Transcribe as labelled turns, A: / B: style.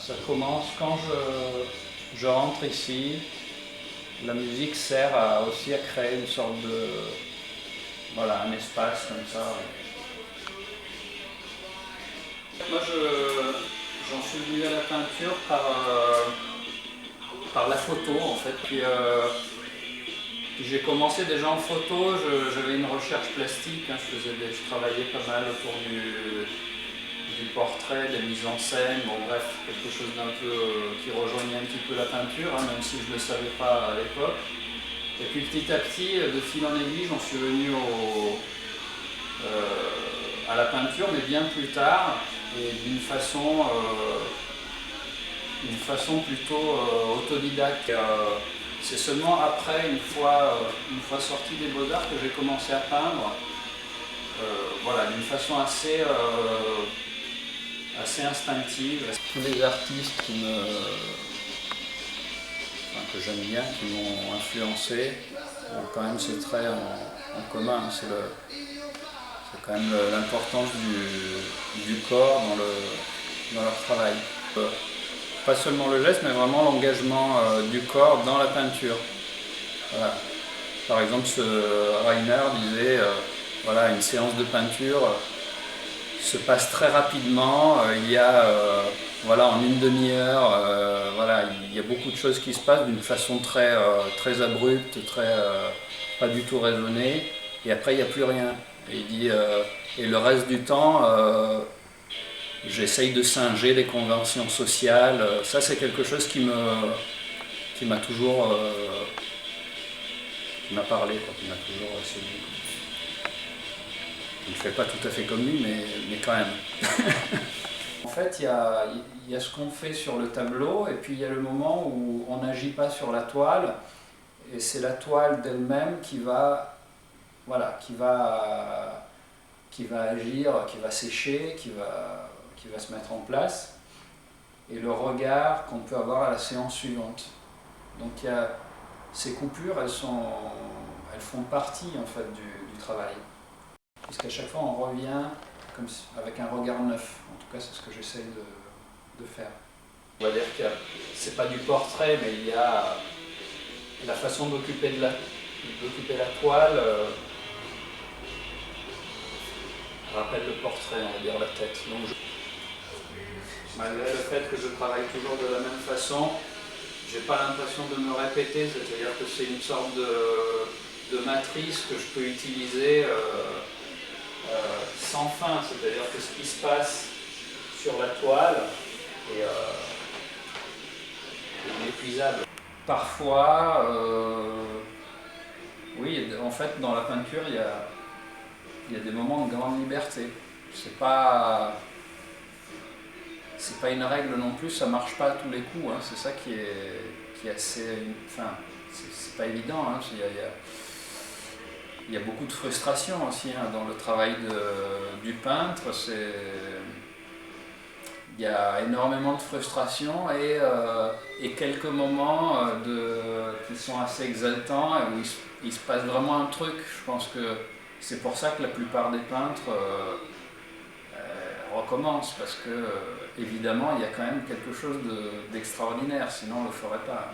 A: Ça commence quand je rentre ici. La musique sert aussi à créer une sorte de... Voilà, un espace comme ça. Moi, j'en suis venu à la peinture par la photo, en fait. Puis, j'ai commencé déjà en photo, j'avais une recherche plastique, hein, je travaillais pas mal autour du portrait, des mises en scène, bon bref, quelque chose d'un peu qui rejoignait un petit peu la peinture, hein, même si je ne le savais pas à l'époque. Et puis petit à petit, de fil en aiguille, j'en suis venu à la peinture, mais bien plus tard, et d'une façon plutôt autodidacte. C'est seulement après, une fois sorti des Beaux-Arts, que j'ai commencé à peindre, voilà, d'une façon assez instinctive. Tous les artistes que j'aime bien, qui m'ont influencé, ont quand même ce trait en commun. C'est quand même l'importance du corps dans leur travail. Pas seulement le geste, mais vraiment l'engagement du corps dans la peinture. Voilà. Par exemple, Rainer disait, voilà, une séance de peinture se passe très rapidement. Il y a, voilà, en une demi-heure, voilà, il y a beaucoup de choses qui se passent d'une façon très abrupte, pas du tout raisonnée. Et après, il n'y a plus rien. Et il dit, et le reste du temps, j'essaye de singer les conventions sociales. Ça, c'est quelque chose qui m'a toujours qui m'a parlé, quoi, qui m'a toujours séduit. Je ne fais pas tout à fait comme lui, mais quand même. En fait, il y a ce qu'on fait sur le tableau, et puis il y a le moment où on n'agit pas sur la toile, et c'est la toile d'elle-même voilà, qui va agir, qui va sécher, qui va se mettre en place, et le regard qu'on peut avoir à la séance suivante. Donc ces coupures, elles font partie en fait du travail. Puisqu'à chaque fois on revient avec un regard neuf. En tout cas, c'est ce que j'essaie de faire. On va dire que c'est pas du portrait, mais il y a la façon d'occuper la toile. Rappelle le portrait, on va dire la tête. Donc, malgré le fait que je travaille toujours de la même façon, j'ai pas l'impression de me répéter, c'est-à-dire que c'est une sorte de matrice que je peux utiliser sans fin, c'est-à-dire que ce qui se passe sur la toile est inépuisable. Parfois, oui, en fait, dans la peinture, il y a des moments de grande liberté. C'est pas une règle non plus, ça marche pas à tous les coups, hein. C'est ça qui est assez... Enfin, c'est pas évident, hein. Il y a beaucoup de frustration aussi, hein, dans le travail du peintre. Il y a énormément de frustration et quelques moments qui sont assez exaltants et où il se passe vraiment un truc. Je pense que c'est pour ça que la plupart des peintres recommencent, parce que évidemment il y a quand même quelque chose d'extraordinaire, sinon on ne le ferait pas.